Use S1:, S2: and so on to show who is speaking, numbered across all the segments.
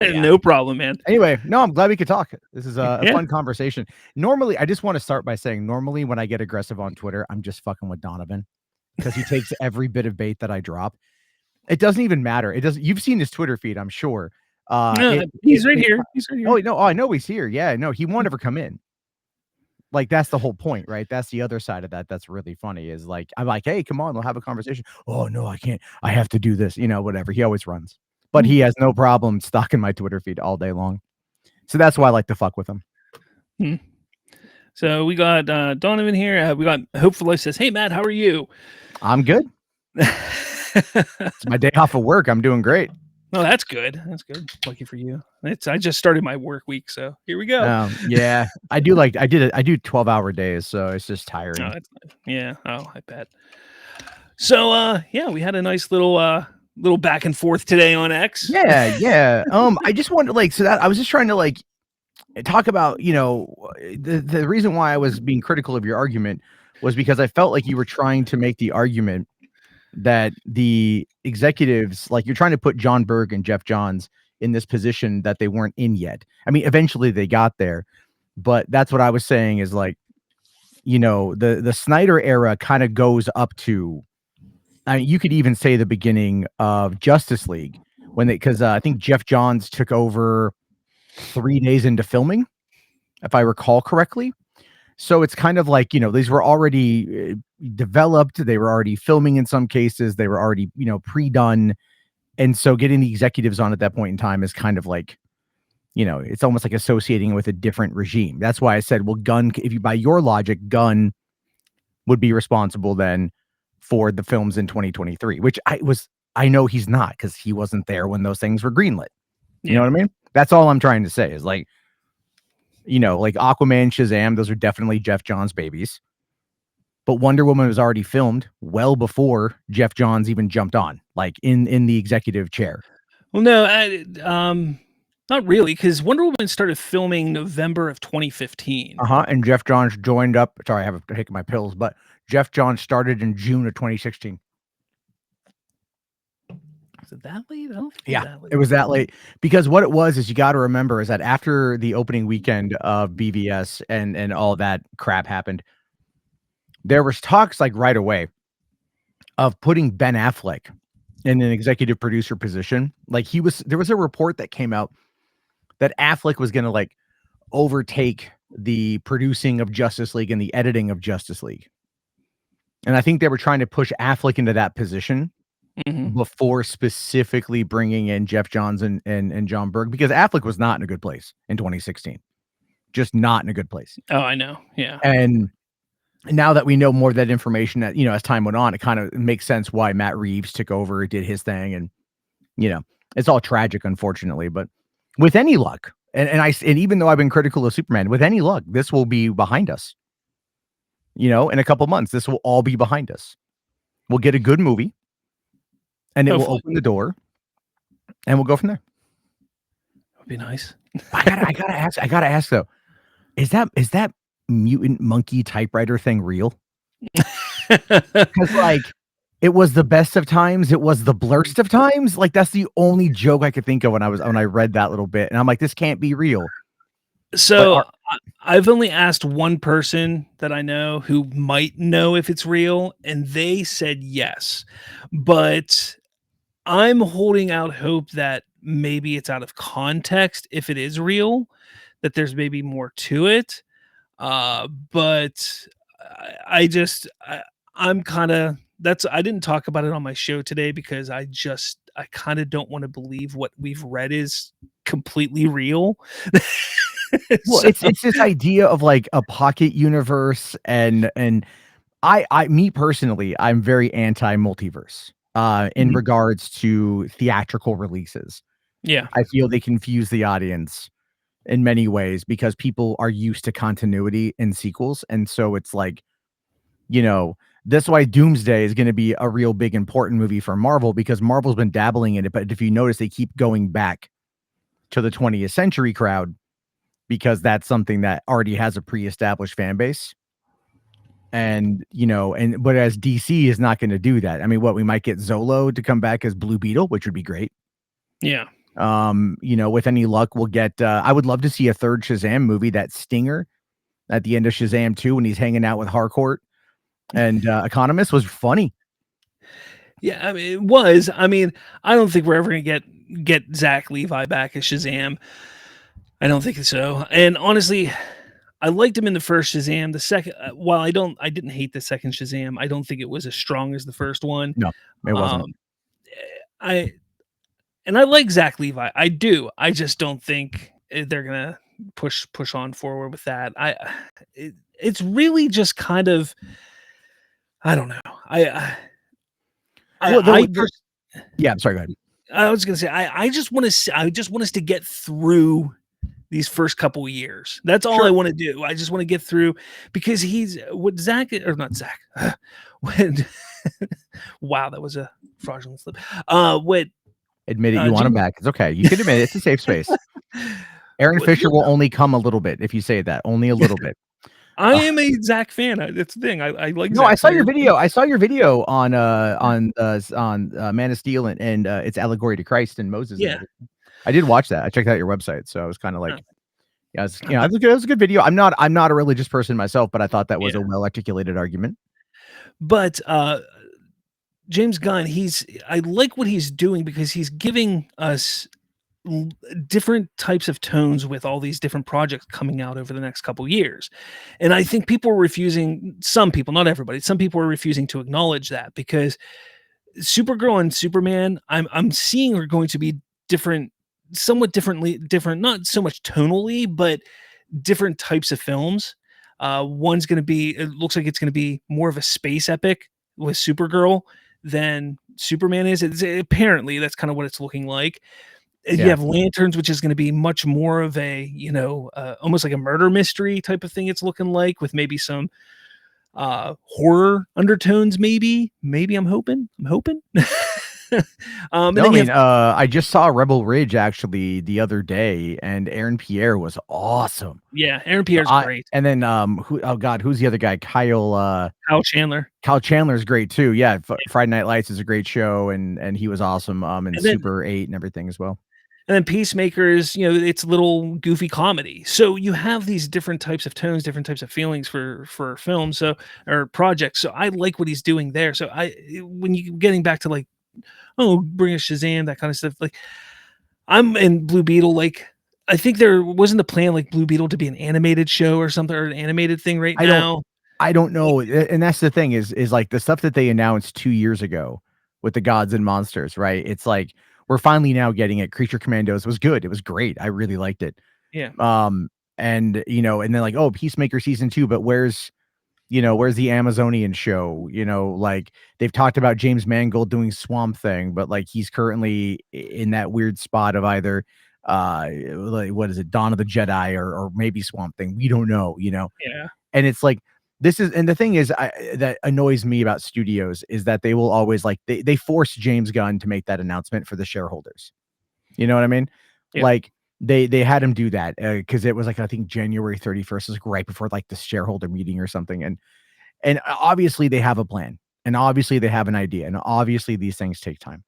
S1: Yeah.
S2: No problem, man.
S1: Anyway, no, I'm glad we could talk. This is a
S2: Yeah.
S1: fun conversation. Normally, I just want to start by saying, normally when I get aggressive on Twitter, I'm just fucking with Donovan because he takes every bit of bait that I drop. It doesn't even matter. It doesn't. You've seen his Twitter feed, I'm sure.
S2: No, he's right here. He's right here.
S1: Oh no, I know he's here. Yeah, no, he won't ever come in. Like that's the whole point, right? That's the other side of that. That's really funny. Is like I'm like, hey, come on, we'll have a conversation. Oh no, I can't. I have to do this. Whatever. He always runs, but he has no problem stalking my Twitter feed all day long. So that's why I like to fuck with him.
S2: So we got Donovan here. We got Hopeful Life says, "Hey Matt, how are you?"
S1: I'm good. It's my day off of work. I'm doing great.
S2: Oh, that's good. That's good. Lucky for you. I just started my work week, so here we go.
S1: Yeah, I do 12-hour days, so it's just tiring.
S2: Oh, yeah. Oh, I bet. So yeah, we had a nice little back and forth today on X.
S1: Yeah. I just wanted I was just trying to talk about, the reason why I was being critical of your argument was because I felt like you were trying to make the argument that the executives, like you're trying to put John Berg and Jeff Johns in this position that they weren't in yet. I mean, eventually they got there, but that's what I was saying is the Snyder era kind of goes up to, you could even say the beginning of Justice League because I think Jeff Johns took over 3 days into filming, if I recall correctly. So it's kind of like, these were already developed. They were already filming in some cases. They were already, pre-done. And so getting the executives on at that point in time is kind of like, it's almost like associating with a different regime. That's why I said, well, Gunn, if you by your logic, Gunn would be responsible then for the films in 2023, which I know he's not because he wasn't there when those things were greenlit. You know what I mean? That's all I'm trying to say is like Aquaman, Shazam, those are definitely Jeff Johns babies. But Wonder Woman was already filmed well before Jeff Johns even jumped on, like in the executive chair.
S2: Well, no, not really, because Wonder Woman started filming November of 2015.
S1: And Jeff Johns joined up. Sorry, I have to take my pills, but Jeff Johns started in June of 2016.
S2: Is it that late? I don't think
S1: yeah, it was that late. Because what it was is you got to remember is that after the opening weekend of BVS and all that crap happened, there was talks like right away of putting Ben Affleck in an executive producer position. Like there was a report that came out that Affleck was going to overtake the producing of Justice League and the editing of Justice League. And I think they were trying to push Affleck into that position before specifically bringing in Jeff Johns and John Berg, because Affleck was not in a good place in 2016. Just not in a good place.
S2: Oh, I know. Yeah.
S1: And now that we know more of that information, that as time went on, it kind of makes sense why Matt Reeves took over, did his thing, and it's all tragic, unfortunately. But with any luck, and even though I've been critical of Superman, with any luck, this will be behind us. In a couple months, this will all be behind us. We'll get a good movie, and it will open the door, and we'll go from there.
S2: That would be nice.
S1: I gotta ask though, is that mutant monkey typewriter thing real? Because it was the best of times, it was the blurst of times. Like that's the only joke I could think of when I read that little bit, and I'm like, this can't be real.
S2: So I've only asked one person that I know who might know if it's real, and they said yes. But I'm holding out hope that maybe it's out of context if it is real, that there's maybe more to it. But I'm kind of, I didn't talk about it on my show today because I kind of don't want to believe what we've read is completely real.
S1: Well, it's this idea of like a pocket universe, and me personally, I'm very anti-multiverse in regards to theatrical releases.
S2: Yeah,
S1: I feel they confuse the audience in many ways because people are used to continuity in sequels, and so it's like, that's why Doomsday is going to be a real big important movie for Marvel, because Marvel's been dabbling in it, but if you notice, they keep going back to the 20th century crowd, because that's something that already has a pre-established fan base. And, but as DC is not going to do that. I mean, we might get Zolo to come back as Blue Beetle, which would be great.
S2: Yeah.
S1: With any luck, we'll get. I would love to see a third Shazam movie. That Stinger at the end of Shazam 2 when he's hanging out with Harcourt and Economist was funny.
S2: Yeah, I mean, it was. I mean, I don't think we're ever gonna get Zach Levi back as Shazam. I don't think so. And honestly, I liked him in the first Shazam. The second, while I didn't hate the second Shazam. I don't think it was as strong as the first one.
S1: No, it wasn't.
S2: I I like Zach Levi. I do. I just don't think they're gonna push on forward with that. It's really just kind of, I don't know.
S1: Yeah, I'm sorry. Go ahead.
S2: I was gonna say I just want us to get through these first couple of years. That's all I want to do. I just want to get through, because he's what Zach or not Zach. When wow, that was a fraudulent slip.
S1: Admit it, you want him back. It's okay. You can admit it. It's a safe space. Aaron Fisher will only come a little bit if you say that. Only a little bit.
S2: I am a Zach fan. That's the thing. I like.
S1: No, Zach. I saw your video. I saw your video on Man of Steel and its allegory to Christ and Moses.
S2: Yeah,
S1: I did watch that. I checked out your website, so I was kind of like, yeah, it was a good video. I'm not a religious person myself, but I thought that was a well articulated argument.
S2: But James Gunn, I like what he's doing, because he's giving us different types of tones with all these different projects coming out over the next couple years. And I think some people, not everybody, some people are refusing to acknowledge that, because Supergirl and Superman, I'm seeing are going to be different, somewhat different, not so much tonally, but different types of films. One's going to be, it looks like it's going to be more of a space epic with Supergirl than Superman is. Apparently that's kind of what it's looking like. You have Lanterns, which is going to be much more of a, almost like a murder mystery type of thing. It's looking like, with maybe some horror undertones. Maybe I'm hoping.
S1: I just saw Rebel Ridge actually the other day, and Aaron Pierre was awesome.
S2: Yeah, Aaron Pierre's great.
S1: And then who's the other guy? Kyle
S2: Chandler.
S1: Kyle Chandler's great too. Yeah, Friday Night Lights is a great show, and he was awesome. And Super 8 and everything as well.
S2: And then Peacemakers, it's a little goofy comedy. So you have these different types of tones, different types of feelings for films, or projects. So I like what he's doing there. So when you getting back to like, bring a Shazam, that kind of stuff. Like, I'm in Blue Beetle. Like, I think there wasn't a plan like Blue Beetle to be an animated show or something, or an animated thing now.
S1: I don't know. And that's the thing is like the stuff that they announced 2 years ago with the Gods and Monsters, right? It's like, we're finally now getting it. Creature Commandos was good. It was great. I really liked it.
S2: Yeah.
S1: And then like, Peacemaker season 2, but where's the Amazonian show? Like, they've talked about James Mangold doing Swamp Thing, but like, he's currently in that weird spot of either like, what is it, Dawn of the Jedi or maybe Swamp Thing. We don't know,
S2: Yeah.
S1: And it's like, and the thing is, that annoys me about studios is that they will always like, they force James Gunn to make that announcement for the shareholders. You know what I mean? Yeah. Like, they had him do that because it was like, I think January 31st is like right before like the shareholder meeting or something. And obviously they have a plan, and obviously they have an idea, and obviously these things take time.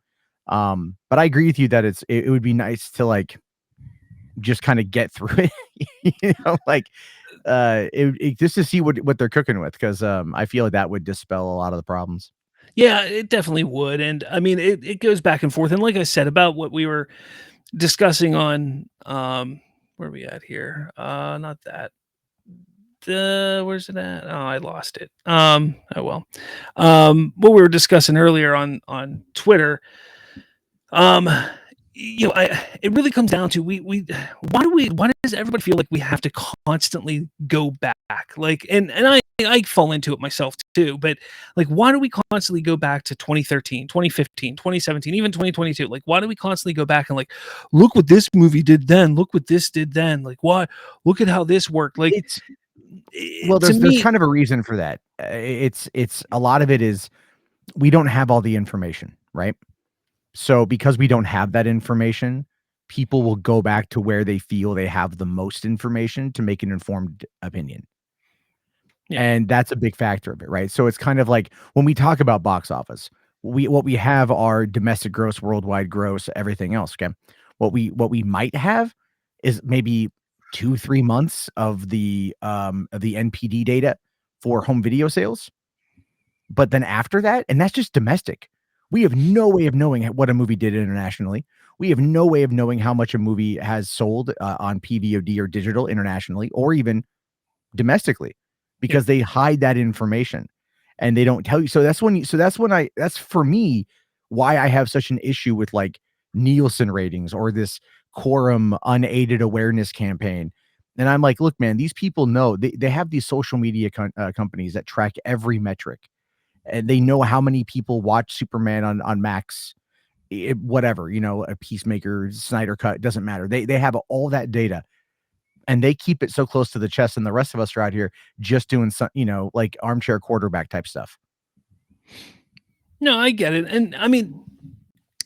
S1: But I agree with you that it would be nice to like just kind of get through it, like just to see what they're cooking with, because I feel like that would dispel a lot of the problems.
S2: Yeah, it definitely would. And I mean, it goes back and forth. And like I said, about what we were discussing on where are we at here? Not that. Where's it at? Oh, I lost it. Oh well. What we were discussing earlier on Twitter. It really comes down to why does everybody feel like we have to constantly go back? Like, and I fall into it myself too, but like, why do we constantly go back to 2013, 2015, 2017, even 2022? Like, why do we constantly go back and like, look what this movie did then, look what this did then, like, why, look at how this worked. Like,
S1: there's kind of a reason for that. It's a lot of it is we don't have all the information, right? So because we don't have that information, people will go back to where they feel they have the most information to make an informed opinion. Yeah. And that's a big factor of it, right? So it's kind of like when we talk about box office, what we have are domestic gross, worldwide gross, everything else, okay? What we might have is maybe 2-3 months of the NPD data for home video sales. But then after that, and that's just domestic. We have no way of knowing what a movie did internationally. We have no way of knowing how much a movie has sold on PVOD or digital internationally, or even domestically, because they hide that information and they don't tell you. So that's for me why I have such an issue with like Nielsen ratings or this quorum unaided awareness campaign. And I'm like, look, man, these people know they have these social media companies that track every metric, and they know how many people watch Superman on Max, whatever, a Peacemaker, Snyder Cut, doesn't matter. They have all that data, and they keep it so close to the chest, and the rest of us are out here just doing some, like armchair quarterback type stuff.
S2: No, I get it. And I mean,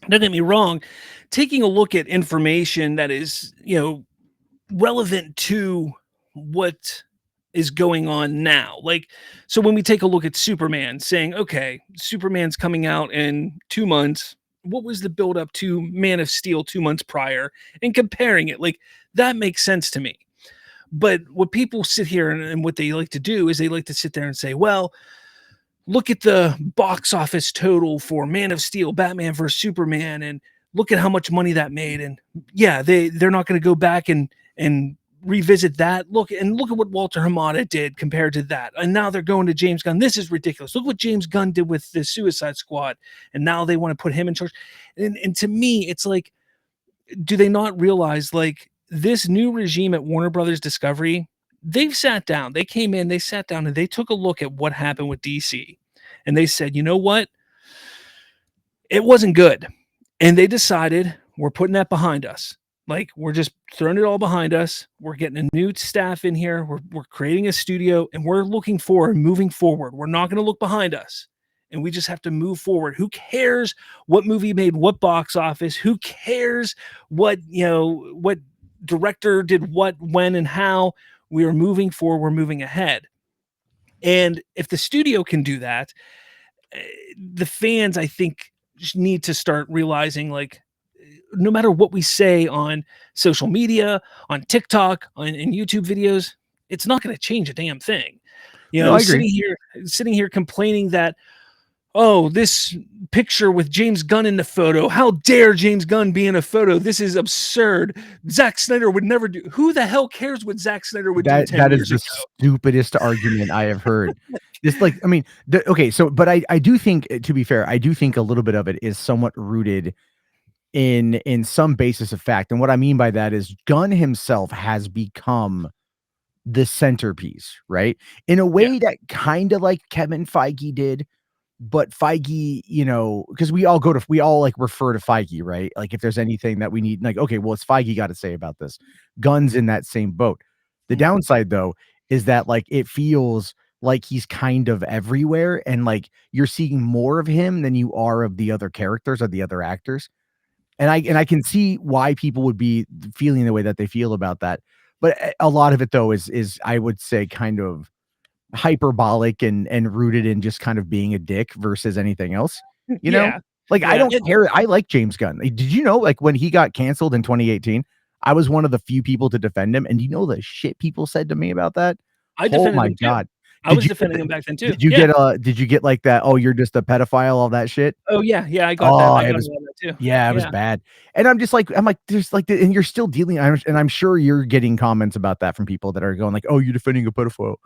S2: don't get me wrong, taking a look at information that is, relevant to what is going on now. Like, so when we take a look at Superman, saying, okay, Superman's coming out in 2 months. What was the build up to Man of Steel 2 months prior, and comparing it? Like, that makes sense to me. But what people sit here and what they like to do is they like to sit there and say, well, look at the box office total for Man of Steel, Batman vs Superman, and look at how much money that made. And yeah, they're not going to go back and revisit that. Look at what Walter Hamada did compared to that. And now they're going to James Gunn. This is ridiculous. Look what James Gunn did with the Suicide Squad, and now they want to put him in charge. And to me, it's like, do they not realize, like, this new regime at Warner Brothers Discovery, they've sat down, they came in, they sat down, and they took a look at what happened with DC. And they said, you know what? It wasn't good. And they decided, we're putting that behind us. Like, we're just throwing it all behind us. We're getting a new staff in here. We're creating a studio, and we're looking forward, moving forward. We're not going to look behind us. And we just have to move forward. Who cares what movie made what box office? Who cares what director did what, when, and how? We are moving forward. We're moving ahead. And if the studio can do that, the fans, I think, need to start realizing, like, no matter what we say on social media, on TikTok, in YouTube videos, it's not going to change a damn thing.
S1: No, I agree.
S2: Sitting here complaining that, oh, this picture with James Gunn in the photo. How dare James Gunn be in a photo? This is absurd. Zack Snyder would never do. Who the hell cares what Zack Snyder would do 10
S1: That is
S2: years
S1: the
S2: ago?
S1: stupidest argument I have heard. It's like, I mean, okay, so, but I do think, to be fair, I do think a little bit of it is somewhat rooted in some basis of fact. And what I mean by that is Gunn himself has become the centerpiece, right? In a way that kind of like Kevin Feige did, but Feige, because we all like refer to Feige, right? Like, if there's anything that we need, like, okay, well, it's Feige got to say about this. Gunn's in that same boat. The downside, though, is that, like, it feels like he's kind of everywhere, and like you're seeing more of him than you are of the other characters or the other actors. And I can see why people would be feeling the way that they feel about that. But a lot of it, though, is I would say kind of hyperbolic and rooted in just kind of being a dick versus anything else.
S2: Yeah.
S1: Like, I
S2: Yeah.
S1: don't care. I like James Gunn. Did you know, like, when he got canceled in 2018, I was one of the few people to defend him. And you know the shit people said to me about that?
S2: I
S1: Oh
S2: defended
S1: my
S2: him too.
S1: God.
S2: I was defending him back then too.
S1: Did you get like that? Oh, you're just a pedophile, all that shit.
S2: Oh yeah, I got that.
S1: Oh,
S2: I
S1: it
S2: got
S1: was,
S2: all that too.
S1: yeah, it was
S2: Yeah.
S1: bad. And I'm like, there's like, and you're still dealing, and I'm sure you're getting comments about that from people that are going like, oh, you're defending a pedophile,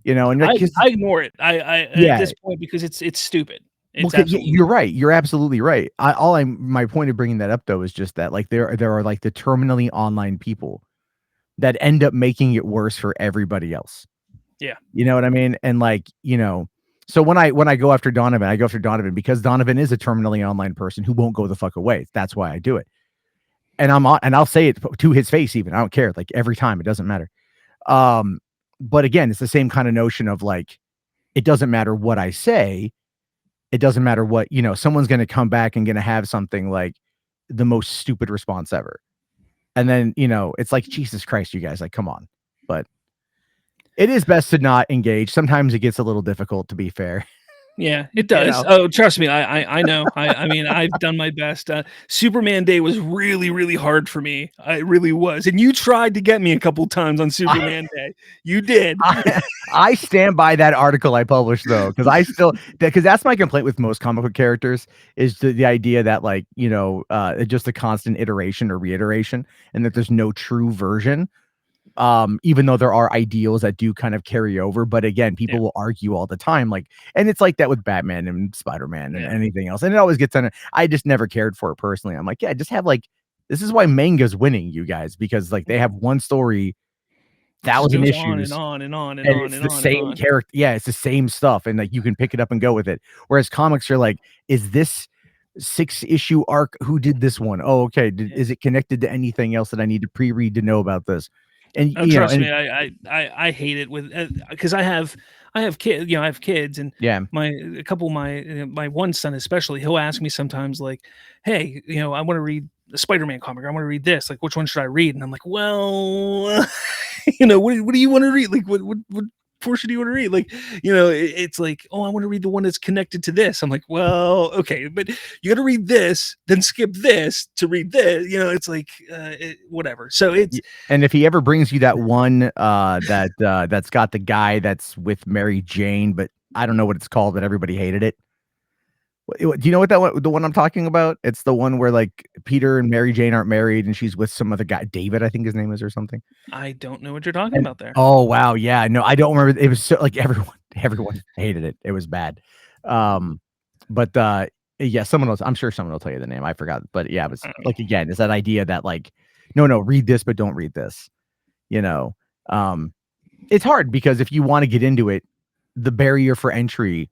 S1: and like,
S2: I ignore it. I at this point, because it's stupid.
S1: Well,
S2: It's absolutely
S1: you're right. You're absolutely right. My point of bringing that up, though, is just that, like, there are like the terminally online people that end up making it worse for everybody else.
S2: Yeah.
S1: You know what I mean? And like, so when I go after Donovan, I go after Donovan because Donovan is a terminally online person who won't go the fuck away. That's why I do it. And I'll say it to his face even. I don't care. Like, every time, it doesn't matter. But again, it's the same kind of notion of, like, it doesn't matter what I say. It doesn't matter what, someone's going to come back and going to have something like the most stupid response ever. And then, it's like, Jesus Christ, you guys, like, come on. But it is best to not engage. Sometimes it gets a little difficult, to be fair.
S2: Yeah, it
S1: You
S2: does.
S1: know?
S2: Oh, trust me, I know. I mean, I've done my best. Superman Day was really, really hard for me. It really was, and you tried to get me a couple times on
S1: I
S2: Superman Day. You did.
S1: I stand by that article I published though, because I still because that's my complaint with most comic book characters is the idea that like, just a constant iteration or reiteration and that there's no true version. Even though there are ideals that do kind of carry over, but again,
S2: Yeah,
S1: people will argue all the time, like, and it's like that with Batman and Spider-Man and
S2: yeah.
S1: anything else, and it always gets on. I just never cared for it personally. I'm like, yeah, just have like, this is why manga's winning, you guys, because like they have one story,
S2: It just
S1: 1,000
S2: goes on and
S1: issues,
S2: on and on and
S1: and
S2: on
S1: it's
S2: and
S1: the
S2: on and
S1: same
S2: on.
S1: character. Yeah, it's the same stuff, and like you can pick it up and go with it. Whereas comics are like, is this 6-issue arc? Who did this one? Oh, okay.
S2: Yeah.
S1: Is it connected to anything else that I need to pre-read to know about this? And
S2: Oh, trust me, I hate it with because I have kids, I have kids, and
S1: yeah.
S2: my a couple of my one son especially, he'll ask me sometimes like, "Hey, I want to read the Spider-Man comic. I want to read this. Like, which one should I read?" And I'm like, "Well, what do you want to read? Like, what portion do you want to read?" Like, it's like, "Oh, I want to read the one that's connected to this." I'm like, "Well, okay, but you got to read this, then skip this to read this." It's like whatever. So it's
S1: And if he ever brings you that one that's got the guy that's with Mary Jane, but I don't know what it's called, but everybody hated it. Do you know what the one I'm talking about? It's the one where like Peter and Mary Jane aren't married and she's with some other guy, David, I think his name is or something.
S2: I don't know what you're talking
S1: And
S2: about there.
S1: oh wow, yeah, no, I don't remember. It was so like everyone hated it. It was bad. But yeah, someone else. I'm sure someone will tell you the name. I forgot, but yeah, it was
S2: I don't know.
S1: like again, it's that idea that like, no, read this, but don't read this. You know, um, it's hard because if you want to get into it, the barrier for entry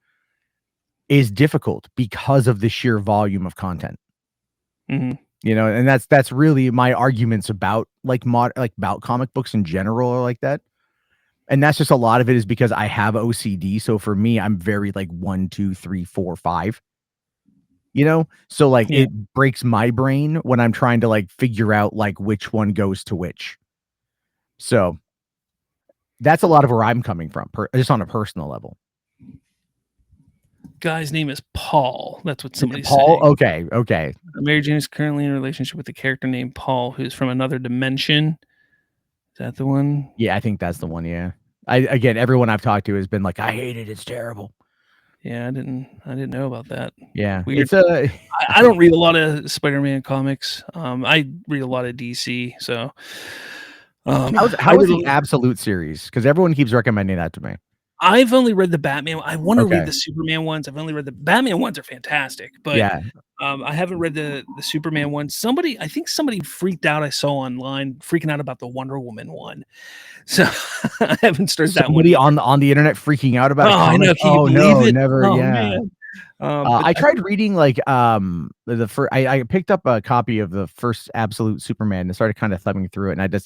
S1: is difficult because of the sheer volume of content.
S2: Mhm.
S1: And that's really my arguments about like about comic books in general or like that. And that's just a lot of it is because I have OCD. So for me, I'm very like 1, 2, 3, 4, 5. So like
S2: Yeah.
S1: it breaks my brain when I'm trying to like figure out like which one goes to which. So that's a lot of where I'm coming from, just on a personal level.
S2: Guy's name is Paul. That's what somebody's
S1: Paul,
S2: saying.
S1: okay.
S2: Mary Jane is currently in a relationship with a character named Paul, who's from another dimension. Is that the one?
S1: Yeah, I think that's the one. Yeah, again, everyone I've talked to has been like, I hate it. It's terrible.
S2: Yeah, I didn't know about that.
S1: Yeah,
S2: Weird.
S1: it's a.
S2: I don't read a lot of Spider-Man comics. I read a lot of DC. So,
S1: How was the Absolute series? Because everyone keeps recommending that to me.
S2: I've only read the Batman. I want to read
S1: Okay.
S2: the Superman ones. I've only read the Batman ones are fantastic, but
S1: Yeah,
S2: I haven't read the Superman ones. I think somebody freaked out. I saw online freaking out about the Wonder Woman one, so I haven't started that one.
S1: somebody on the internet freaking out about a
S2: I
S1: comic.
S2: know. Can you
S1: Oh
S2: believe
S1: no,
S2: it?
S1: never.
S2: Oh
S1: Yeah.
S2: man. But
S1: I tried reading like the first. I picked up a copy of the first Absolute Superman and started kind of thumbing through it, and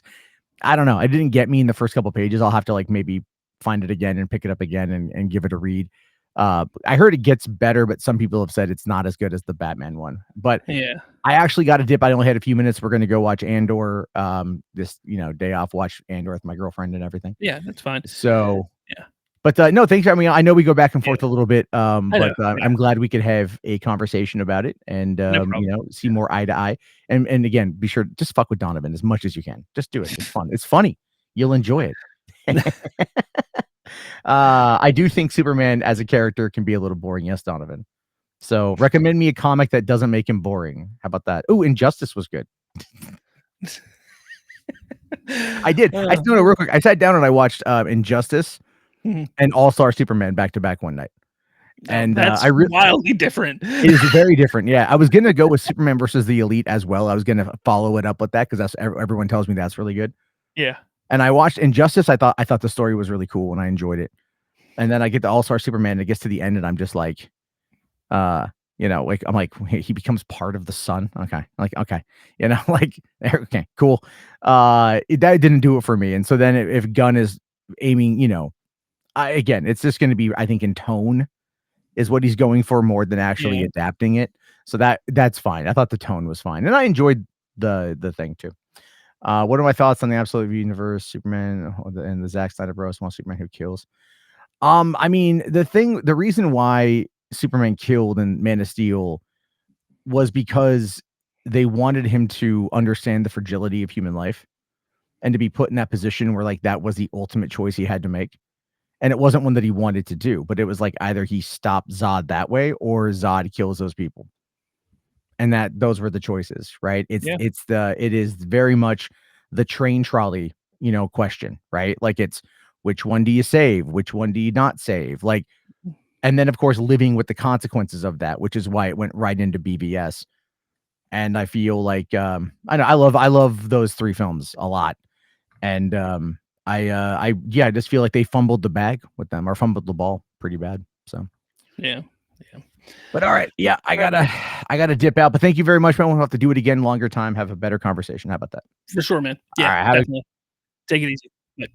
S1: I don't know. It didn't get me in the first couple pages. I'll have to like maybe find it again and pick it up again and give it a read. I heard it gets better, but some people have said it's not as good as the Batman one. But
S2: yeah,
S1: I actually got a dip. I only had a few minutes. We're going to go watch Andor. This day off, watch Andor with my girlfriend and everything.
S2: yeah, that's fine.
S1: So
S2: Yeah,
S1: but no, thanks. I mean, I know we go back and forth
S2: yeah,
S1: a little bit,
S2: I
S1: but
S2: know. Yeah,
S1: I'm glad we could have a conversation about it and
S2: no problem.
S1: see more eye to eye. And again, be sure to just fuck with Donovan as much as you can. Just do it. It's fun. It's funny. You'll enjoy it. I do think Superman as a character can be a little boring. Yes, Donovan. So recommend me a comic that doesn't make him boring. How about that? Oh, Injustice was good. I did. I still know real quick. I sat down and I watched Injustice
S2: Mhm.
S1: and All-Star Superman back to back one night. And
S2: That's wildly different.
S1: it is very different. Yeah, I was gonna go with Superman versus the Elite as well. I was gonna follow it up with that because that's everyone tells me that's really good.
S2: Yeah.
S1: And I watched Injustice. I thought the story was really cool and I enjoyed it. And then I get the All-Star Superman. And it gets to the end and I'm just like, like I'm like he becomes part of the sun. Okay, like okay, like okay, cool. That didn't do it for me. And so then if Gunn is aiming, again, it's just going to be I think in tone is what he's going for more than actually
S2: Yeah.
S1: adapting it. So that's fine. I thought the tone was fine, and I enjoyed the thing too. What are my thoughts on the Absolute Universe, Superman, and the Zack Snyder Bros. Superman Who Kills? I mean, the reason why Superman killed in Man of Steel was because they wanted him to understand the fragility of human life and to be put in that position where like that was the ultimate choice he had to make. And it wasn't one that he wanted to do, but it was like either he stopped Zod that way or Zod kills those people. And that those were the choices, right? It is very much the train trolley, question, right? Like it's which one do you save? Which one do you not save? Like, and then of course living with the consequences of that, which is why it went right into BVS. And I feel like I love those 3 films a lot. And I just feel like they fumbled the bag with them or fumbled the ball pretty bad. So
S2: yeah.
S1: But all right, yeah, I gotta dip out. But thank you very much, man. We'll have to do it again, longer time, have a better conversation. How about that?
S2: For sure, man. Yeah,
S1: all right,
S2: definitely. Take it easy. Bye.